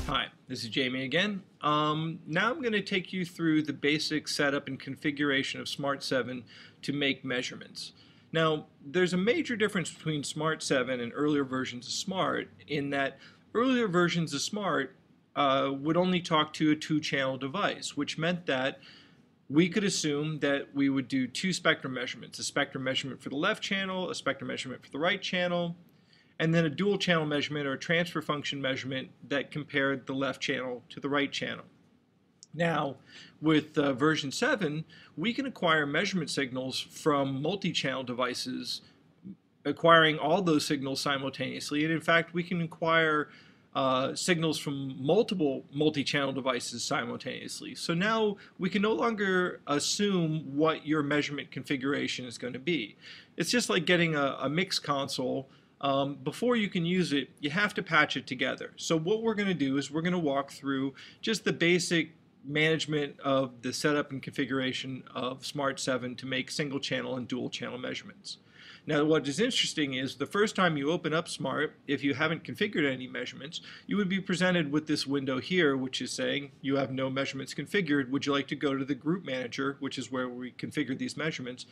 Hi, this is Jamie again. Now I'm going to take you through the basic setup and configuration of Smaart 7 to make measurements. Now, there's a major difference between Smaart 7 and earlier versions of Smaart in that earlier versions of Smaart would only talk to a two-channel device, which meant that we could assume that we would do two spectrum measurements, a spectrum measurement for the left channel, a spectrum measurement for the right channel, and then a dual channel measurement or a transfer function measurement that compared the left channel to the right channel. Now, with version 7, we can acquire measurement signals from multi-channel devices, acquiring all those signals simultaneously, and in fact we can acquire signals from multiple multi-channel devices simultaneously. So now we can no longer assume what your measurement configuration is going to be. It's just like getting a mix console. Before you can use it, you have to patch it together. So what we're going to do is we're going to walk through just the basic management of the setup and configuration of Smaart 7 to make single channel and dual channel measurements. Now what is interesting is the first time you open up Smaart, if you haven't configured any measurements, you would be presented with this window here which is saying you have no measurements configured. Would you like to go to the group manager, which is where we configure these measurements,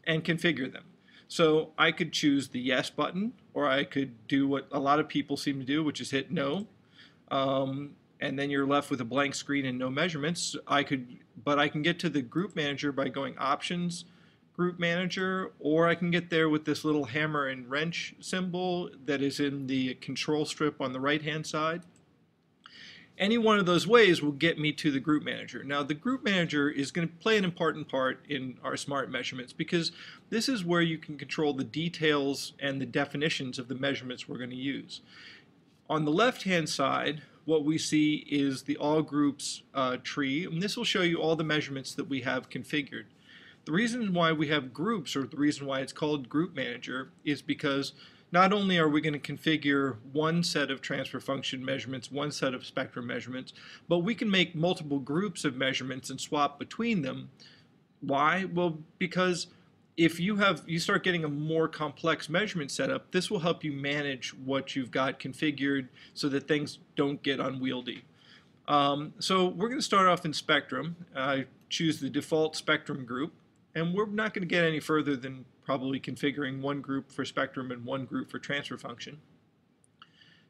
and configure them? So I could choose the yes button, or I could do what a lot of people seem to do, which is hit no, and then you're left with a blank screen and no measurements. But I can get to the group manager by going options, group manager, or I can get there with this little hammer and wrench symbol that is in the control strip on the right hand side. Any one of those ways will get me to the group manager. Now the group manager is going to play an important part in our Smaart measurements because this is where you can control the details and the definitions of the measurements we're going to use. On the left hand side, what we see is the all groups tree, and this will show you all the measurements that we have configured. The reason why we have groups, or the reason why it's called Group Manager, is because not only are we going to configure one set of transfer function measurements, one set of spectrum measurements, but we can make multiple groups of measurements and swap between them. Why? Well, because if you start getting a more complex measurement setup, this will help you manage what you've got configured so that things don't get unwieldy. So we're going to start off in spectrum. I choose the default spectrum group. And we're not going to get any further than probably configuring one group for spectrum and one group for transfer function.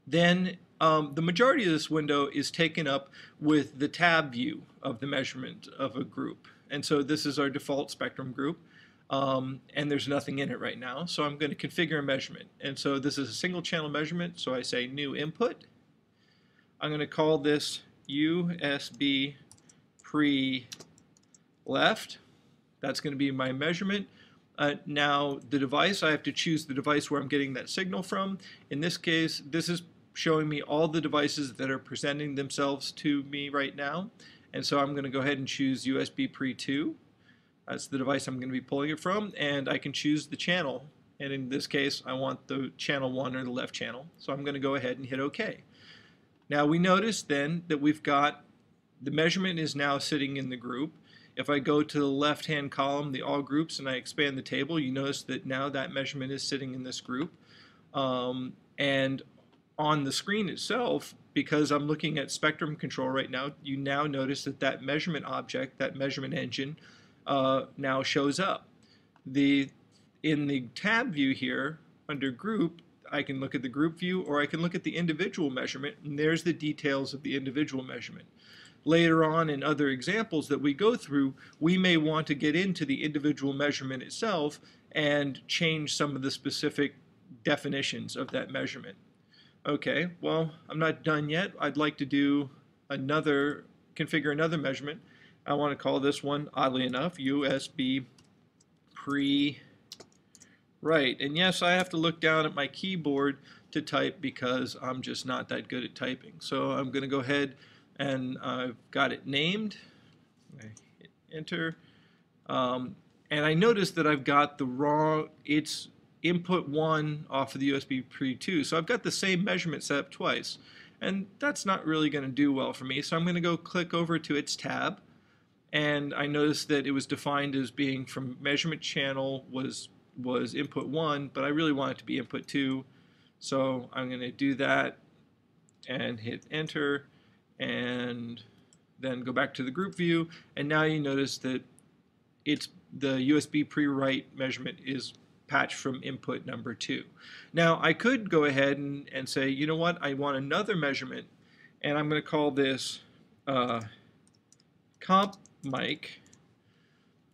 Then the majority of this window is taken up with the tab view of the measurement of a group. And so this is our default spectrum group, and there's nothing in it right now. So I'm going to configure a measurement. And so this is a single channel measurement, so I say new input. I'm going to call this USB pre-left. That's going to be my measurement. Now the device, I have to choose the device where I'm getting that signal from. In this case, this is showing me all the devices that are presenting themselves to me right now. And so I'm going to go ahead and choose USB Pre2. That's the device I'm going to be pulling it from. And I can choose the channel. And in this case, I want the channel 1 or the left channel. So I'm going to go ahead and hit OK. Now we notice then that we've got the measurement is now sitting in the group. If I go to the left-hand column, the all groups, and I expand the table, you notice that now that measurement is sitting in this group. And on the screen itself, because I'm looking at spectrum control right now, you now notice that that measurement object, that measurement engine, now shows up. In the tab view here, under group, I can look at the group view, or I can look at the individual measurement, and there's the details of the individual measurement. Later on in other examples that we go through, we may want to get into the individual measurement itself and change some of the specific definitions of that measurement. Okay, well, I'm not done yet. I'd like to do configure another measurement. I want to call this one, oddly enough, USB pre-right. And yes, I have to look down at my keyboard to type because I'm just not that good at typing. So I'm going to go ahead and I've got it named. I hit enter. And I notice that I've got the wrong, it's input 1 off of the USB pre-2. So I've got the same measurement set up twice. And that's not really going to do well for me. So I'm going to go click over to its tab. and I noticed that it was defined as being from measurement channel was input 1, but I really want it to be input 2. So I'm going to do that and hit enter, and then go back to the group view, and now you notice that it's the USB pre-write measurement is patched from input number 2. Now I could go ahead and say, you know what, I want another measurement, and I'm going to call this comp mic,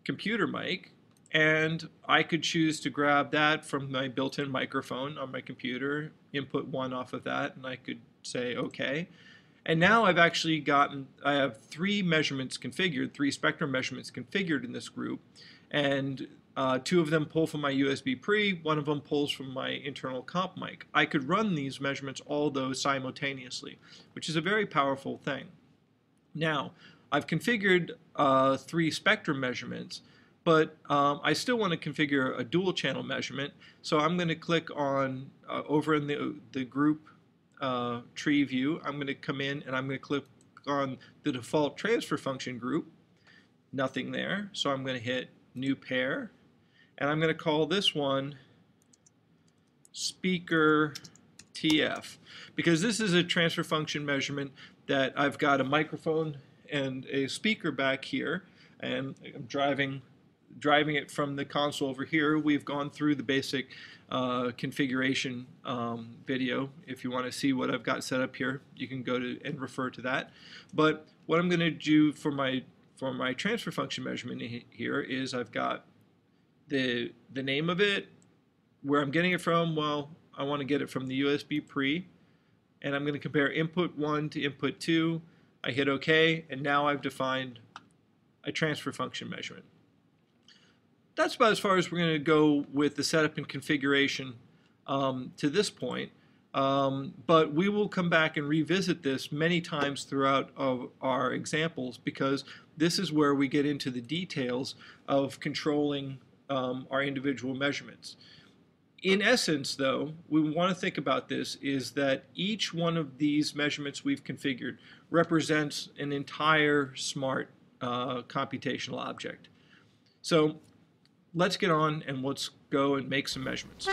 computer mic, and I could choose to grab that from my built-in microphone on my computer, input 1 off of that, and I could say OK. And now I've actually I have 3 measurements configured, 3 spectrum measurements configured in this group, and 2 of them pull from my USB pre, 1 of them pulls from my internal comp mic. I could run these measurements, all those simultaneously, which is a very powerful thing. Now, I've configured 3 spectrum measurements, but I still want to configure a dual channel measurement, so I'm going to click on, over in the group tree view, I'm going to come in and I'm going to click on the default transfer function group. Nothing there, so I'm going to hit new pair, and I'm going to call this one speaker TF, because this is a transfer function measurement that I've got a microphone and a speaker back here, and I'm driving it from the console over here. We've gone through the basic configuration video. If you want to see what I've got set up here, you can go to and refer to that. But what I'm going to do for my transfer function measurement here is I've got the name of it, where I'm getting it from. Well, I want to get it from the USB pre, and I'm going to compare input 1 to input 2. I hit OK, and now I've defined a transfer function measurement. That's about as far as we're going to go with the setup and configuration to this point. But we will come back and revisit this many times throughout our examples, because this is where we get into the details of controlling our individual measurements. In essence, though, we want to think about this is that each one of these measurements we've configured represents an entire smart computational object. So let's get on and let's go and make some measurements.